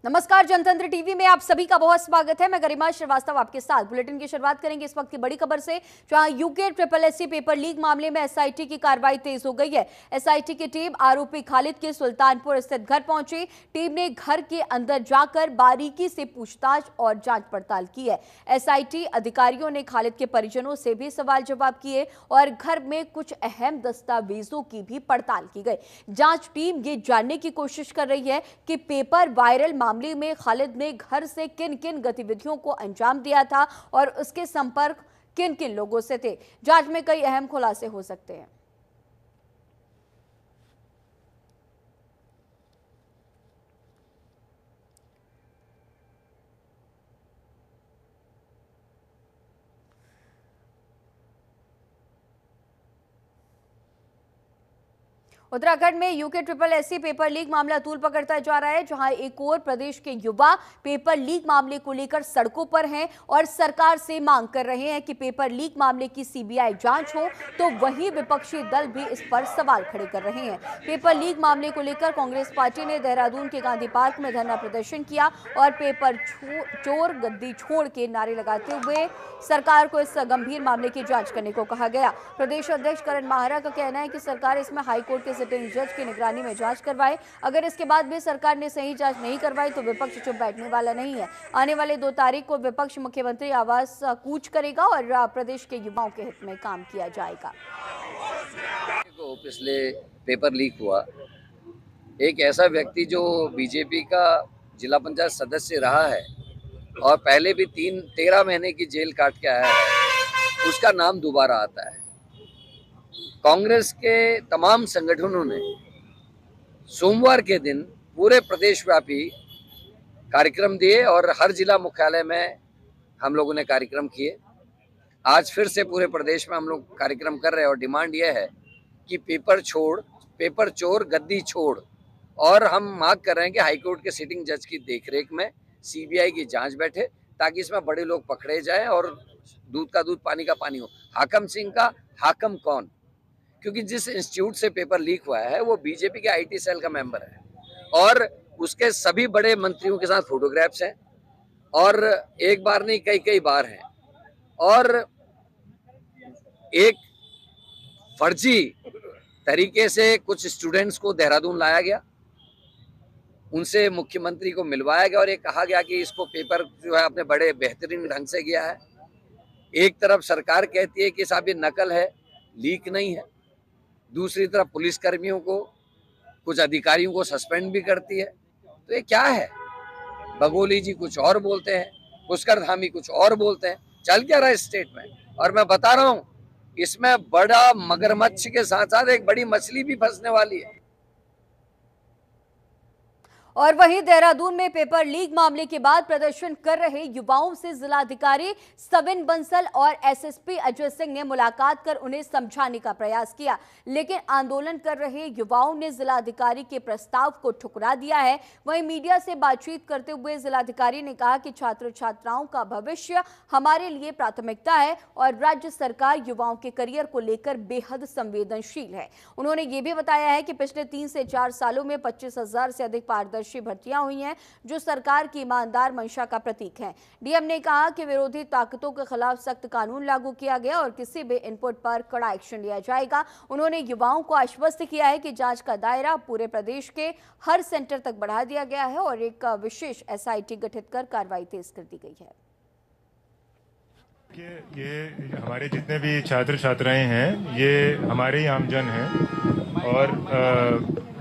नमस्कार, जनतंत्र टीवी में आप सभी का बहुत स्वागत है। मैं गरिमा श्रीवास्तव आपके साथ। बुलेटिन की शुरुआत करेंगे इस वक्त की बड़ी खबर से, जहां यूके SSSC पेपर लीक मामले में एसआईटी की कार्रवाई तेज हो गई है। एसआईटी की टीम आरोपी खालिद के सुल्तानपुर स्थित घर पहुंची। टीम ने घर के अंदर जाकर बारीकी से पूछताछ और जांच पड़ताल की है। एसआईटी अधिकारियों ने खालिद के परिजनों से भी सवाल जवाब किए और घर में कुछ अहम दस्तावेजों की भी पड़ताल की गई। जांच टीम ये जानने की कोशिश कर रही है कि पेपर वायरल मामले में खालिद ने घर से किन किन गतिविधियों को अंजाम दिया था और उसके संपर्क किन किन लोगों से थे। जांच में कई अहम खुलासे हो सकते हैं। उत्तराखंड में यूके SSSC पेपर लीक मामला तूल पकड़ता जा रहा है, जहां एक और प्रदेश के युवा पेपर लीक मामले को लेकर सड़कों पर हैं और सरकार से मांग कर रहे हैं कि पेपर लीक मामले की सीबीआई जांच हो, तो वहीं विपक्षी दल भी इस पर सवाल खड़े कर रहे हैं। पेपर लीक मामले को लेकर कांग्रेस पार्टी ने देहरादून के गांधी पार्क में धरना प्रदर्शन किया और पेपर चोर गद्दी छोड़ के नारे लगाते हुए सरकार को इस गंभीर मामले की जांच करने को कहा गया। प्रदेश अध्यक्ष करण माहरा का कहना है कि सरकार इसमें हाईकोर्ट के सिटिंग जज की निगरानी में जांच करवाए। अगर इसके बाद भी सरकार ने सही जांच नहीं करवाई तो विपक्ष चुप बैठने वाला नहीं है। आने वाले 2 तारीख को विपक्ष मुख्यमंत्री आवास कूच करेगा और प्रदेश के युवाओं के हित में काम किया जाएगा। पिछले पेपर लीक हुआ, एक ऐसा व्यक्ति जो बीजेपी का जिला पंचायत सदस्य रहा है और पहले भी 13 महीने की जेल काट के आया है, उसका नाम दोबारा आता है। कांग्रेस के तमाम संगठनों ने सोमवार के दिन पूरे प्रदेशव्यापी कार्यक्रम दिए और हर जिला मुख्यालय में हम लोगों ने कार्यक्रम किए। आज फिर से पूरे प्रदेश में हम लोग कार्यक्रम कर रहे हैं और डिमांड यह है कि पेपर चोर गद्दी छोड़, और हम मांग कर रहे हैं कि हाईकोर्ट के सिटिंग जज की देखरेख में सीबीआई की जांच बैठे, ताकि इसमें बड़े लोग पकड़े जाएं और दूध का दूध पानी का पानी हो। हाकम सिंह का हाकम कौन? क्योंकि जिस इंस्टीट्यूट से पेपर लीक हुआ है वो बीजेपी के आईटी सेल का मेंबर है और उसके सभी बड़े मंत्रियों के साथ फोटोग्राफ्स हैं और एक बार नहीं कई बार हैं। और एक फर्जी तरीके से कुछ स्टूडेंट्स को देहरादून लाया गया, उनसे मुख्यमंत्री को मिलवाया गया और ये कहा गया कि इसको पेपर जो है अपने बड़े बेहतरीन ढंग से किया है। एक तरफ सरकार कहती है कि साहब ये नकल है, लीक नहीं है, दूसरी तरफ पुलिस कर्मियों को, कुछ अधिकारियों को सस्पेंड भी करती है। तो ये क्या है? बघोली जी कुछ और बोलते हैं, पुष्कर धामी कुछ और बोलते हैं। चल क्या रहा है स्टेट में? और मैं बता रहा हूँ, इसमें बड़ा मगरमच्छ के साथ साथ एक बड़ी मछली भी फंसने वाली है। और वहीं देहरादून में पेपर लीक मामले के बाद प्रदर्शन कर रहे युवाओं से जिलाधिकारी सविन बंसल और एसएसपी अजय सिंह ने मुलाकात कर उन्हें समझाने का प्रयास किया, लेकिन आंदोलन कर रहे युवाओं ने जिलाधिकारी के प्रस्ताव को ठुकरा दिया है। वहीं मीडिया से बातचीत करते हुए जिलाधिकारी ने कहा कि छात्र छात्राओं का भविष्य हमारे लिए प्राथमिकता है और राज्य सरकार युवाओं के करियर को लेकर बेहद संवेदनशील है। उन्होंने ये भी बताया है कि पिछले 3 से 4 सालों में 25,000 से अधिक पारदर्शी भर्तियां हुई हैं, जो सरकार की ईमानदार मंशा का प्रतीक है। डीएम ने कहा कि विरोधी ताकतों के खिलाफ सख्त कानून लागू किया गया और किसी भी इनपुट पर कड़ा एक्शन लिया जाएगा। उन्होंने युवाओं को आश्वस्त किया है कि जांच का दायरा पूरे प्रदेश के हर सेंटर तक बढ़ा दिया गया है और एक विशेष एसआईटी गठित कर कार्रवाई तेज कर दी गई है। ये हमारे जितने भी छात्र छात्राएं हैं, ये हमारे ही आमजन हैं और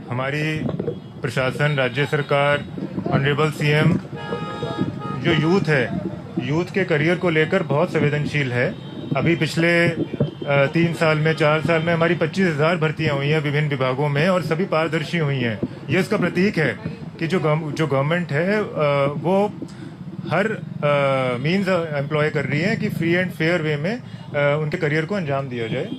हमारी प्रशासन, राज्य सरकार, ऑनरेबल सीएम जो यूथ है, यूथ के करियर को लेकर बहुत संवेदनशील है। अभी पिछले 3 साल में, 4 साल में हमारी 25,000 भर्तियां हुई हैं विभिन्न विभागों में और सभी पारदर्शी हुई हैं। ये इसका प्रतीक है कि जो गवर्नमेंट है वो हर मीन्स एम्प्लॉय कर रही है कि फ्री एंड फेयर वे में उनके करियर को अंजाम दिया जाए।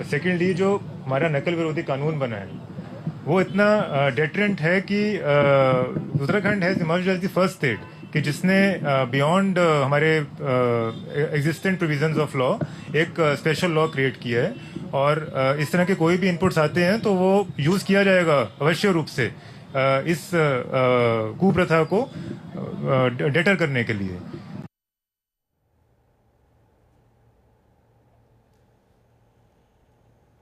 सेकेंडली जो हमारा नकल विरोधी कानून बना है वो इतना डेटरेंट है कि Uttarakhand has emerged as the first state कि जिसने बियॉन्ड हमारे एग्जिस्टेंट प्रोविजंस ऑफ लॉ एक स्पेशल लॉ क्रिएट किया है और इस तरह के कोई भी इनपुट्स आते हैं तो वो यूज़ किया जाएगा अवश्य रूप से इस कुप्रथा को डेटर करने के लिए।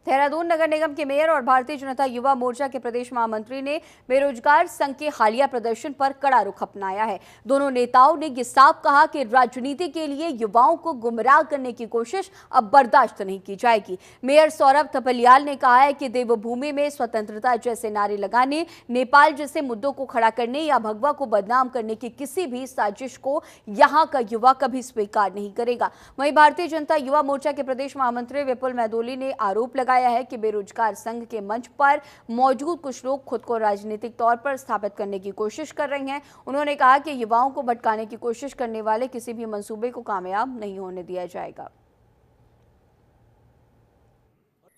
देहरादून नगर निगम के मेयर और भारतीय जनता युवा मोर्चा के प्रदेश महामंत्री ने बेरोजगार संघ के हालिया प्रदर्शन पर कड़ा रुख अपनाया है। दोनों नेताओं ने ये साफ कहा कि राजनीति के लिए युवाओं को गुमराह करने की कोशिश अब बर्दाश्त नहीं की जाएगी। मेयर सौरभ थपलियाल ने कहा है कि देवभूमि में स्वतंत्रता जैसे नारे लगाने, नेपाल जैसे मुद्दों को खड़ा करने या भगवा को बदनाम करने की किसी भी साजिश को यहां का युवा कभी स्वीकार नहीं करेगा। वहीं भारतीय जनता युवा मोर्चा के प्रदेश महामंत्री विपुल मैदोली ने आरोप लगाया है कि बेरोजगार संघ के मंच पर मौजूद कुछ लोग खुद को राजनीतिक तौर पर स्थापित करने की कोशिश कर रहे हैं। उन्होंने कहा कि युवाओं को भटकाने की कोशिश करने वाले किसी भी मंसूबे को कामयाब नहीं होने दिया जाएगा।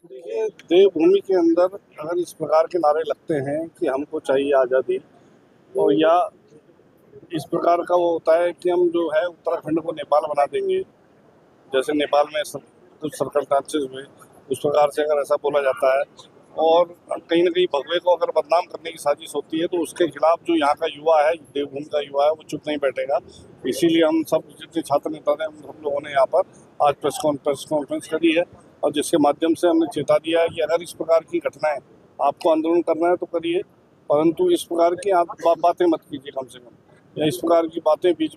देखिए, देवभूमि के अंदर अगर इस प्रकार के नारे लगते हैं कि हमको चाहिए आज़ादी, और या इस प्रकार का वो होता है कि हम जो है उत्तराखंड को नेपाल बना देंगे, जैसे नेपाल में कुछ सर्कमस्टांसेस हुए, उस प्रकार से अगर ऐसा बोला जाता है और कहीं ना कहीं भगवे को अगर बदनाम करने की साजिश होती है, तो उसके खिलाफ जो यहाँ का युवा है, देवभूमि का युवा है, वो चुप नहीं बैठेगा। इसीलिए हम सब जितने छात्र नेता थे, हम लोगों ने यहाँ पर आज प्रेस कॉन्फ्रेंस करी है, और जिसके माध्यम से हमने चेता दिया है कि अगर इस प्रकार की घटनाएं आपको आंदोलन करना है तो करिए, परंतु इस प्रकार की आप बातें मत कीजिए कम से कम, या इस प्रकार की बातें बीच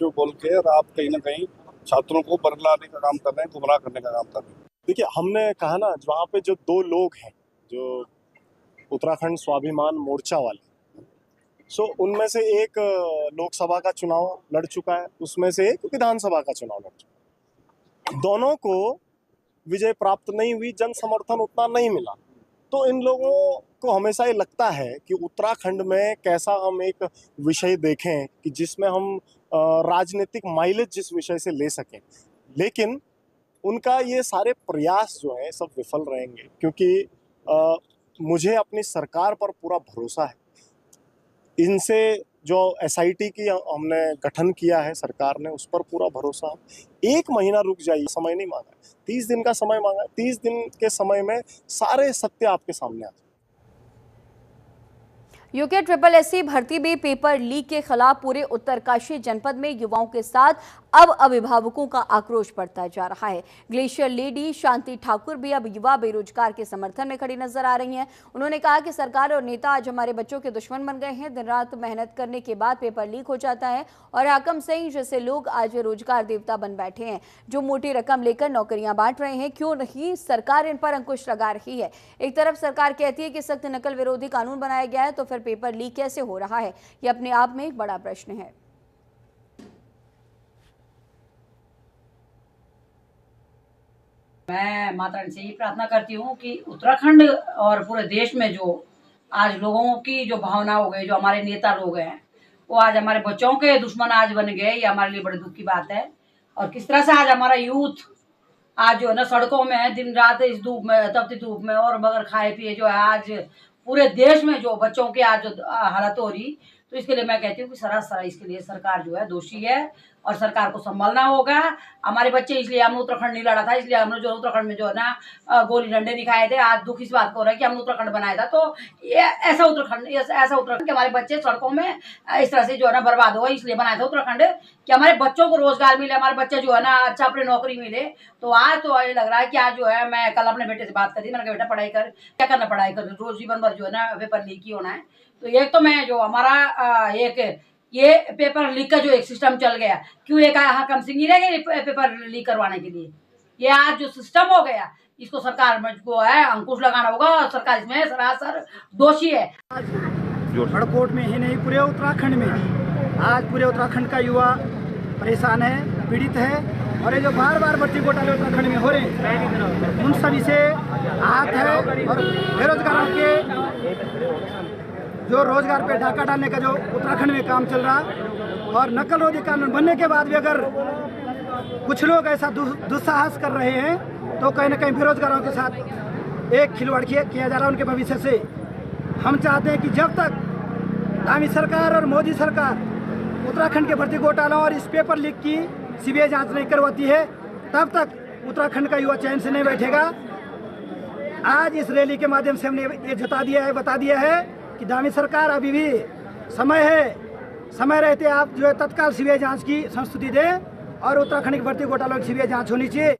में बोल के और आप कहीं ना कहीं छात्रों को बरगलाने का काम कर रहे हैं, गुमराह करने का काम कर रहे हैं। देखिए, हमने कहा ना, वहाँ पे जो दो लोग हैं जो उत्तराखंड स्वाभिमान मोर्चा वाले, उनमें से एक लोकसभा का चुनाव लड़ चुका है, उसमें से एक विधानसभा का चुनाव लड़ चुका है। दोनों को विजय प्राप्त नहीं हुई, जन समर्थन उतना नहीं मिला। तो इन लोगों को हमेशा ये लगता है कि उत्तराखंड में कैसा हम एक विषय देखें कि जिसमें हम राजनीतिक माइलेज जिस विषय से ले सकें, लेकिन उनका ये सारे प्रयास जो है सब विफल रहेंगे, क्योंकि मुझे अपनी सरकार पर पूरा भरोसा है। इनसे जो SIT की हमने गठन किया है सरकार ने, उस पर पूरा भरोसा है। 1 महीना रुक जाइए, समय नहीं मांगा है, 30 दिन का समय मांगा है। 30 दिन के समय में सारे सत्य आपके सामने आ जाए। यूके SSC भर्ती में पेपर लीक के खिलाफ पूरे उत्तरकाशी जनपद में युवाओं के साथ अब अभिभावकों का आक्रोश बढ़ता जा रहा है। ग्लेशियर लेडी शांति ठाकुर भी अब युवा बेरोजगार के समर्थन में खड़ी नजर आ रही हैं। उन्होंने कहा कि सरकार और नेता आज हमारे बच्चों के दुश्मन बन गए हैं। दिन रात मेहनत करने के बाद पेपर लीक हो जाता है और हाकम सिंह जैसे लोग आज रोजगार देवता बन बैठे हैं, जो मोटी रकम लेकर नौकरियां बांट रहे हैं। क्यों नहीं सरकार इन पर अंकुश लगा रही है? एक तरफ सरकार कहती है कि सख्त नकल विरोधी कानून बनाया गया है, तो फिर पेपर लीक कैसे हो रहा है? यह अपने आप में एक बड़ा प्रश्न है। मैं माता रानी से ही प्रार्थना करती हूँ कि उत्तराखंड और पूरे देश में जो आज लोगों की जो भावना हो गई, जो हमारे नेता लोग हैं, वो आज हमारे बच्चों के दुश्मन आज बन गए, ये हमारे लिए बड़े दुख की बात है। और किस तरह से आज हमारा यूथ आज जो है ना सड़कों में दिन रात इस धूप में, तपती धूप में और बगैर खाए पिए जो है आज पूरे देश में जो बच्चों की आज जो हालत हो रही, तो इसके लिए मैं कहती हूँ कि सरासर इसके लिए सरकार जो है दोषी है और सरकार को संभालना होगा। हमारे बच्चे, इसलिए हमने उत्तराखंड नहीं लड़ा था, इसलिए हमने जो उत्तराखंड में जो है ना गोली डंडे दिखाए थे। आज दुख इस बात को हो रहा है कि हमने उत्तराखंड बनाया था, तो ये ऐसा उत्तराखंड कि हमारे बच्चे सड़कों में इस तरह से जो है ना बर्बाद हुआ, इसलिए बनाया था उत्तराखंड कि हमारे बच्चों को रोजगार मिले, हमारे बच्चे जो है ना अच्छा अपनी नौकरी मिले। तो आज तो ये लग रहा है कि आज जो है, मैं कल अपने बेटे से बात करी, मैंने कहा बेटा पढ़ाई कर, क्या करना पढ़ाई कर, रोज जीवन भर जो है ना पेपर लीक ही होना है। तो एक तो मैं जो हमारा एक ये पेपर लीक का जो एक सिस्टम चल गया, क्यों एक हाकम सिंह ही रह गए पेपर लीक करवाने के लिए? ये आज जो सिस्टम हो गया, इसको सरकार में को है अंकुश लगाना होगा और सरकार इसमें सरासर दोषी है। खड़कोट में ही नहीं, पूरे उत्तराखंड में आज पूरे उत्तराखंड का युवा परेशान है, पीड़ित है। और ये जो बार बार भर्ती घोटाले उत्तराखंड में हो रहे हैं, उन सभी से आहत है। और बेरोजगारों के जो रोजगार पे डाका डालने का जो उत्तराखंड में काम चल रहा, और नकल रोधी कानून बनने के बाद भी अगर कुछ लोग ऐसा दुस्साहस कर रहे हैं, तो कहीं ना कहीं बेरोजगारों के साथ एक खिलवाड़ किया जा रहा है उनके भविष्य से। हम चाहते हैं कि जब तक दामी सरकार और मोदी सरकार उत्तराखंड के भर्ती घोटालों और इस पेपर लीक की CBI जांच नहीं करवाती है, तब तक उत्तराखंड का युवा चैन से नहीं बैठेगा। आज इस रैली के माध्यम से हमने ये बता दिया है कि दामी सरकार अभी भी समय रहते आप जो है तत्काल सीबीआई जांच की संस्तुति दें और उत्तराखंड की भर्ती घोटालों की सीबीआई जांच होनी चाहिए।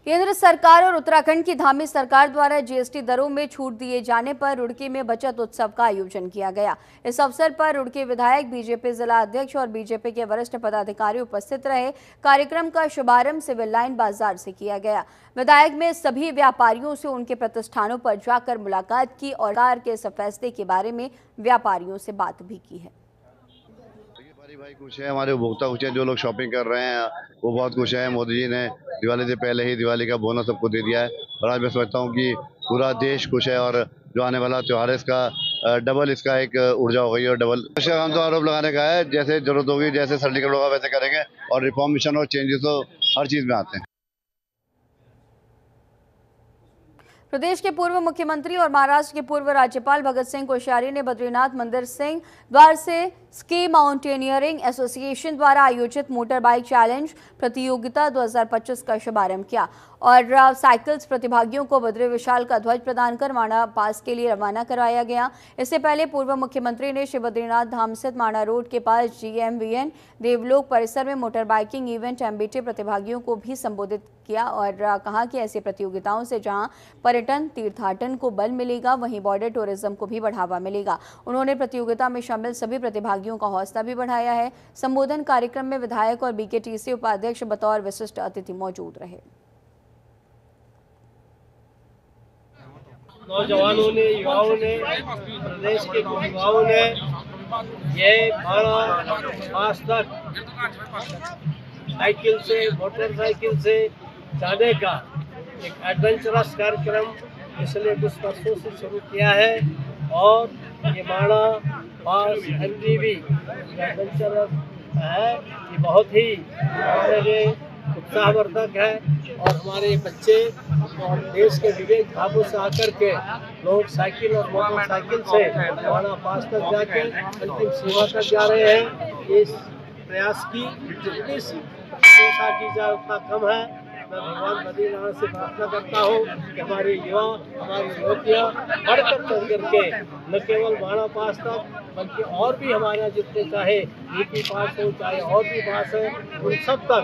केंद्र सरकार और उत्तराखंड की धामी सरकार द्वारा जीएसटी दरों में छूट दिए जाने पर रुड़की में बचत उत्सव का आयोजन किया गया। इस अवसर पर रुड़की विधायक, बीजेपी जिला अध्यक्ष और बीजेपी के वरिष्ठ पदाधिकारी उपस्थित रहे। कार्यक्रम का शुभारंभ सिविल लाइन बाजार से किया गया। विधायक में सभी व्यापारियों से उनके प्रतिष्ठानों पर जाकर मुलाकात की और सरकार के इस फैसले के बारे में व्यापारियों से बात भी की है। भाई खुश है, हमारे उपभोक्ता खुश है, जो लोग शॉपिंग कर रहे हैं वो बहुत खुश है। मोदी जी ने दिवाली से पहले ही दिवाली का बोनस सबको दे दिया है और आज मैं समझता हूँ कि पूरा देश खुश है और जो आने वाला त्यौहार है इसका डबल इसका एक ऊर्जा हो गई और डबल काम तो आरोप लगाने का है। जैसे जरूरत होगी, जैसे सरलीकरण होगा वैसे करेंगे और रिफॉर्म मिशन और चेंजेस तो हर चीज में आते हैं। प्रदेश के पूर्व मुख्यमंत्री और महाराष्ट्र के पूर्व राज्यपाल भगत सिंह कोश्यारी ने बद्रीनाथ मंदिर सिंह द्वार से स्की माउंटेनियरिंग एसोसिएशन द्वारा आयोजित मोटर बाइक चैलेंज प्रतियोगिता 2025 का शुभारंभ किया और साइकिल्स प्रतिभागियों को बद्री विशाल का ध्वज प्रदान कर माणा पास के लिए रवाना करवाया गया। इससे पहले पूर्व मुख्यमंत्री ने श्री बद्रीनाथ धाम स्थित माणा रोड के पास GMVN देवलोक परिसर में मोटर बाइकिंग इवेंट MBT प्रतिभागियों को भी संबोधित किया और कहा कि ऐसी प्रतियोगिताओं से जहां पर्यटन तीर्थाटन को बल मिलेगा, वहीं बॉर्डर टूरिज्म को भी बढ़ावा मिलेगा। उन्होंने प्रतियोगिता में शामिल सभी प्रतिभागियों का हौसला भी बढ़ाया है। संबोधन कार्यक्रम में विधायक और BKTC उपाध्यक्ष बतौर विशिष्ट अतिथि मौजूद रहे। नौजवानों ने, युवाओं ने, प्रदेश के युवाओं ने ये आज तक साइकिल से, मोटरसाइकिल से जाने का एक एडवेंचरस कार्यक्रम इसलिए कुछ वर्षों से शुरू किया है और ये माणा पास MTB एडवेंचरस है। ये बहुत ही हमारे लिए उत्साहवर्धक है और हमारे बच्चे और देश के विभिन्न भागों से आकर के लोग साइकिल और मोटरसाइकिल से माणा पास तक जाके अंतिम सीमा तक जा रहे हैं। इस प्रयास की जितनी प्रशंसा की जाए उतना कम है। मैं भगवान बद्रीनाथ से प्रार्थना करता हूँ कि हमारे युवा, हमारी युवतियाँ बढ़कर चढ़ करके न केवल माणा पास तक बल्कि और भी हमारा जितने चाहे यूपी पास हो, चाहे और भी पास है, उन सब तक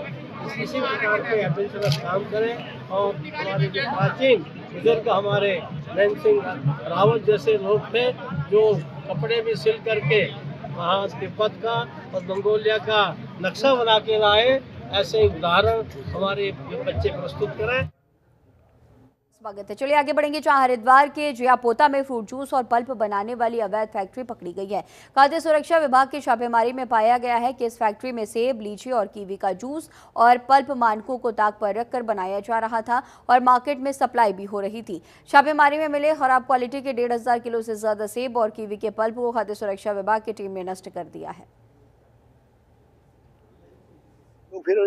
इसी प्रकार के एडवेंचरस काम करें और हमारे जो प्राचीन बुजुर्ग हमारे नरेंद्र सिंह रावत जैसे लोग थे जो कपड़े भी सिल करके वहाँ तिब्बत का और मंगोलिया का नक्शा बना के लाए, ऐसे उदाहरण हमारे बच्चे प्रस्तुत करें। स्वागत है। चलिए आगे बढ़ेंगे। जहां हरिद्वार के जियापोता में फ्रूट जूस और पल्प बनाने वाली अवैध फैक्ट्री पकड़ी गई है। खाद्य सुरक्षा विभाग की छापेमारी में पाया गया है कि इस फैक्ट्री में सेब, लीची और कीवी का जूस और पल्प मानकों को ताक पर रखकर बनाया जा रहा था और मार्केट में सप्लाई भी हो रही थी। छापेमारी में मिले खराब क्वालिटी के 1,500 किलो से ज्यादा सेब और कीवी के पल्प को खाद्य सुरक्षा विभाग की टीम ने नष्ट कर दिया है। तो फिर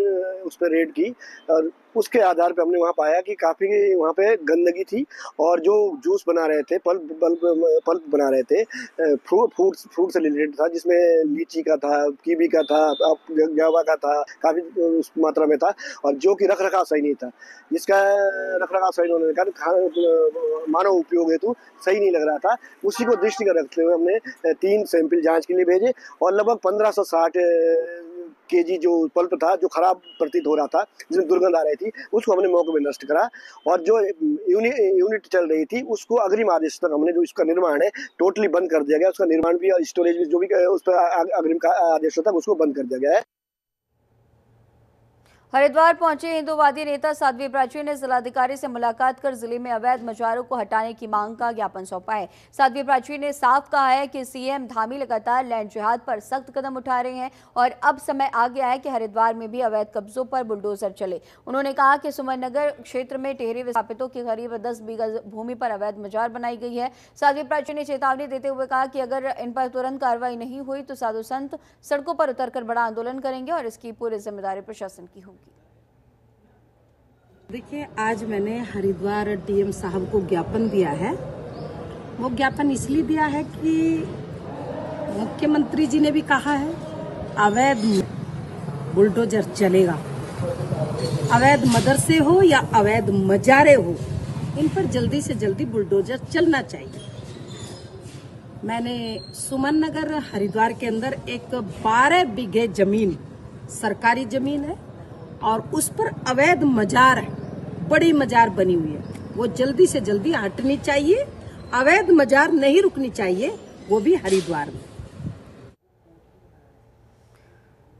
उस पर रेड की और उसके आधार पे हमने वहाँ पाया कि काफ़ी वहाँ पे गंदगी थी और जो जूस बना रहे थे, पल्प बना रहे थे, फ्रूट से रिलेटेड था, जिसमें लीची का था, कीवी का था, गावा का था, काफ़ी उस मात्रा में था और जो कि रख रखाव सही नहीं था, जिसका रख रखाव सही होने के कारण मानव उपयोग हेतु सही नहीं लग रहा था। उसी को दृष्टिगत रखते हुए हमने 3 सैंपल जाँच के लिए भेजे और लगभग 1560 kg जो पल्प था, जो खराब प्रतीत हो रहा था, जिसमें दुर्गंध आ रही थी, उसको हमने मौके में नष्ट करा और जो यूनिट चल रही थी उसको अग्रिम आदेश तक हमने जो इसका निर्माण है टोटली बंद कर दिया गया। उसका निर्माण भी और स्टोरेज भी जो भी उस पर अग्रिम का आदेश तक उसको बंद कर दिया गया है। हरिद्वार पहुंचे हिंदूवादी नेता साध्वी प्राची ने जिलाधिकारी से मुलाकात कर जिले में अवैध मजारों को हटाने की मांग का ज्ञापन सौंपा है। साध्वी प्राची ने साफ कहा है कि CM धामी लगातार लैंड जिहाद पर सख्त कदम उठा रहे हैं और अब समय आ गया है कि हरिद्वार में भी अवैध कब्जों पर बुलडोजर चले। उन्होंने कहा कि सुमननगर क्षेत्र में टेहरी विस्थापितों की करीब 10 बीघा भूमि पर अवैध मजार बनाई गई है। साध्वी प्राची ने चेतावनी देते हुए कहा कि अगर इन पर तुरंत कार्रवाई नहीं हुई तो साधु संत सड़कों पर उतरकर बड़ा आंदोलन करेंगे और इसकी पूरी जिम्मेदारी प्रशासन की होगी। देखिए, आज मैंने हरिद्वार DM साहब को ज्ञापन दिया है। वो ज्ञापन इसलिए दिया है कि मुख्यमंत्री जी ने भी कहा है अवैध बुलडोजर चलेगा अवैध मदरसे हो या अवैध मजारे हो, इन पर जल्दी से जल्दी बुलडोजर चलना चाहिए। मैंने सुमन नगर हरिद्वार के अंदर एक 12 बीघे जमीन, सरकारी जमीन है, और उस पर अवैध मजार है, बड़ी मजार बनी हुई है, वो जल्दी से जल्दी हटनी चाहिए। अवैध मजार नहीं रुकनी चाहिए, वो भी हरिद्वार में।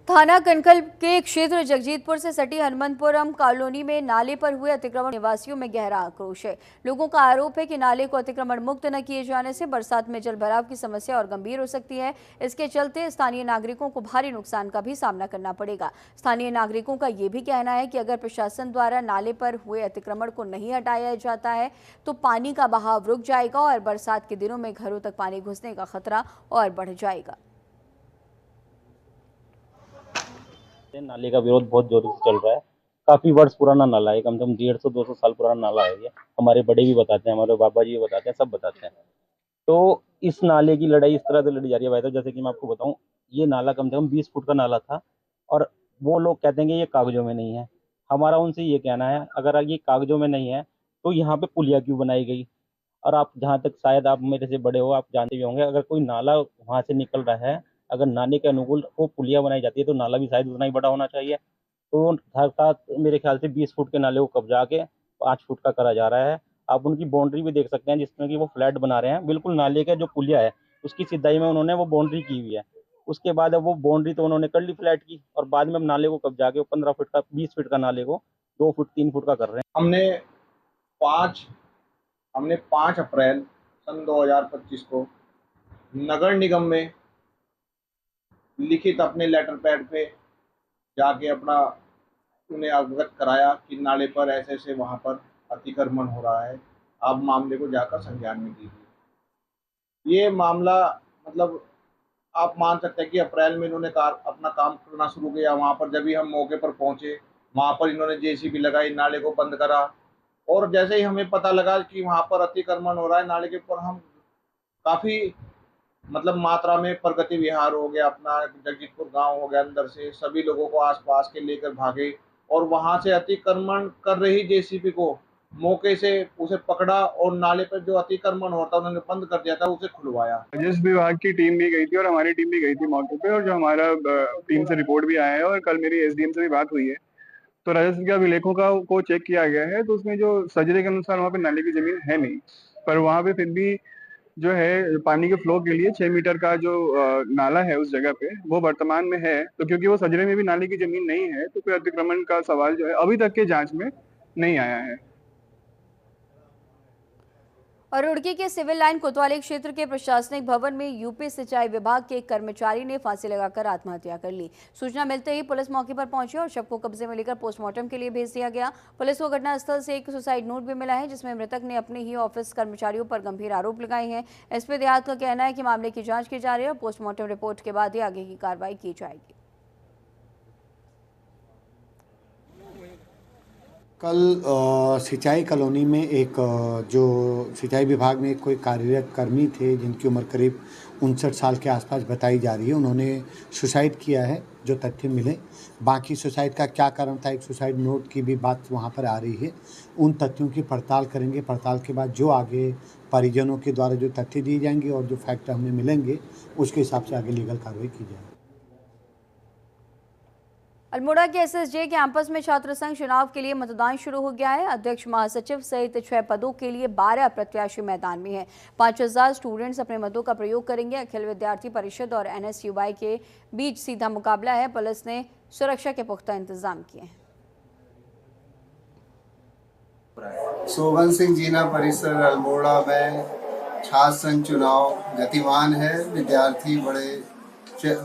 थाना कनकल के क्षेत्र जगजीतपुर से सटी हनुमंतपुरम कॉलोनी में नाले पर हुए अतिक्रमण निवासियों में गहरा आक्रोश है। लोगों का आरोप है कि नाले को अतिक्रमण मुक्त न किए जाने से बरसात में जल भराव की समस्या और गंभीर हो सकती है। इसके चलते स्थानीय नागरिकों को भारी नुकसान का भी सामना करना पड़ेगा। स्थानीय नागरिकों का ये भी कहना है कि अगर प्रशासन द्वारा नाले पर हुए अतिक्रमण को नहीं हटाया जाता है तो पानी का बहाव रुक जाएगा और बरसात के दिनों में घरों तक पानी घुसने का खतरा और बढ़ जाएगा। नाले का विरोध बहुत जोर से चल रहा है। काफी वर्ष पुराना नाला है, कम से कम 150-200 साल पुराना नाला है ये। हमारे बड़े भी बताते हैं, हमारे बाबा जी भी बताते हैं, सब बताते हैं। तो इस नाले की लड़ाई इस तरह से लड़ी जा रही है भाई। तो जैसे कि मैं आपको बताऊं, ये नाला कम से कम 20 फुट का नाला था और वो लोग कहते हैं कि ये कागजों में नहीं है। हमारा उनसे ये कहना है, अगर ये कागजों में नहीं है तो यहाँ पे पुलिया क्यों बनाई गई? और आप जहाँ तक शायद आप मेरे से बड़े हो, आप जानते भी होंगे, अगर कोई नाला वहाँ से निकल रहा है, अगर नाले के अनुकूल वो पुलिया बनाई जाती है तो नाला भी शायद उतना ही बड़ा होना चाहिए। तो सरकार मेरे ख्याल से 20 फुट के नाले को कब्जा के 5 फुट का करा जा रहा है। आप उनकी बाउंड्री भी देख सकते हैं जिसमें कि वो फ्लैट बना रहे हैं। बिल्कुल नाले का जो पुलिया है उसकी सिधाई में उन्होंने वो बाउंड्री की हुई है। उसके बाद अब वो बाउंड्री तो उन्होंने कर ली फ्लैट की, और बाद में नाले को कब्जा के 15 फुट का 20 फुट का नाले को 2 फुट 3 फुट का कर रहे हैं। हमने 5 अप्रैल सन 2025 को नगर निगम में लिखित अपने लेटर पैड पे जाके अपना उन्हें अवगत कराया कि नाले पर ऐसे ऐसे वहाँ पर अतिक्रमण हो रहा है, आप मामले को जाकर संज्ञान में लीजिए। ये मामला मतलब आप मान सकते हैं कि अप्रैल में इन्होंने अपना काम करना शुरू किया। वहाँ पर जब भी हम मौके पर पहुँचे, वहाँ पर इन्होंने जेसीबी लगाई, नाले को बंद करा, और जैसे ही हमें पता लगा कि वहाँ पर अतिक्रमण हो रहा है नाले के ऊपर, हम काफ़ी मतलब मात्रा में प्रगति विहार हो गया, अपना जगजीतपुर गांव हो गया, अंदर से सभी लोगों को आसपास के लेकर भागे और वहां से अतिक्रमण कर रही जेसीबी को मौके से उसे पकड़ा और नाले पर जो अतिक्रमण होता उन्होंने बंद कर दिया था उसे खुलवाया। राजस्व विभाग की टीम भी गई थी और हमारी टीम भी गई थी मौके पे, और जो हमारा टीम से रिपोर्ट भी आया है और कल मेरी एसडीएम से भी बात हुई है। तो राजस्व के अभिलेखों को चेक किया गया है, तो उसमें जो सजरे के अनुसार वहाँ पे नाले की जमीन है नहीं, पर वहाँ पे फिर भी जो है पानी के फ्लो के लिए 6 मीटर का जो नाला है उस जगह पे वो वर्तमान में है। तो क्योंकि वो सजरे में भी नाले की जमीन नहीं है तो कोई अतिक्रमण का सवाल जो है अभी तक के जांच में नहीं आया है। और रुड़की के सिविल लाइन कोतवाली क्षेत्र के प्रशासनिक भवन में यूपी सिंचाई विभाग के एक कर्मचारी ने फांसी लगाकर आत्महत्या कर ली। सूचना मिलते ही पुलिस मौके पर पहुंची और शव को कब्जे में लेकर पोस्टमार्टम के लिए भेज दिया गया। पुलिस को घटनास्थल से एक सुसाइड नोट भी मिला है जिसमें मृतक ने अपने ही ऑफिस कर्मचारियों पर गंभीर आरोप लगाए हैं। एसपी देहात का कहना है कि मामले की जाँच की जा रही है और पोस्टमार्टम रिपोर्ट के बाद ही आगे की कार्रवाई की जाएगी। कल सिंचाई कॉलोनी में एक जो सिंचाई विभाग में कोई कार्यरत कर्मी थे जिनकी उम्र करीब 59 साल के आसपास बताई जा रही है, उन्होंने सुसाइड किया है जो तथ्य मिले। बाकी सुसाइड का क्या कारण था, एक सुसाइड नोट की भी बात वहाँ पर आ रही है। उन तथ्यों की पड़ताल करेंगे। पड़ताल के बाद जो आगे परिजनों के द्वारा जो तथ्य दिए जाएंगे और जो फैक्ट हमें मिलेंगे उसके हिसाब से आगे लीगल कार्रवाई की जाएगी। अल्मोड़ा के एसएसजे कैंपस में छात्र संघ चुनाव के लिए मतदान शुरू हो गया है। अध्यक्ष महासचिव सहित 6 पदों के लिए 12 प्रत्याशी मैदान में हैं। 5000 स्टूडेंट्स अपने मतों का प्रयोग करेंगे। अखिल विद्यार्थी परिषद और एनएसयूआई के बीच सीधा मुकाबला है। पुलिस ने सुरक्षा के पुख्ता इंतजाम किए हैं। सोवन सिंह जीना परिसर अल्मोड़ा में छात्र संघ चुनाव गतिमान है। विद्यार्थी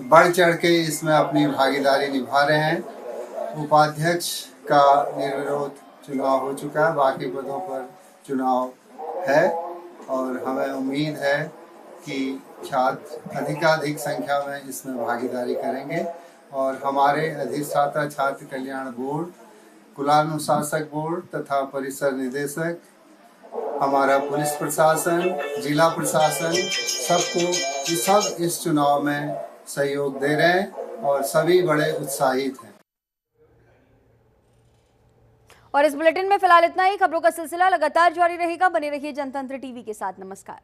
बढ़ चढ़ के इसमें अपनी भागीदारी निभा रहे हैं। उपाध्यक्ष का निर्विरोध चुनाव हो चुका है, बाकी पदों पर चुनाव है और हमें उम्मीद है कि छात्र अधिकाधिक संख्या में इसमें भागीदारी करेंगे और हमारे अधिष्ठाता छात्र कल्याण बोर्ड, कुलानुशासक बोर्ड तथा परिसर निदेशक, हमारा पुलिस प्रशासन, जिला प्रशासन सब इस चुनाव में सहयोग दे रहे हैं और सभी बड़े उत्साहित हैं। और इस बुलेटिन में फिलहाल इतना ही। खबरों का सिलसिला लगातार जारी रहेगा। बने रहिए जनतंत्र टीवी के साथ। नमस्कार।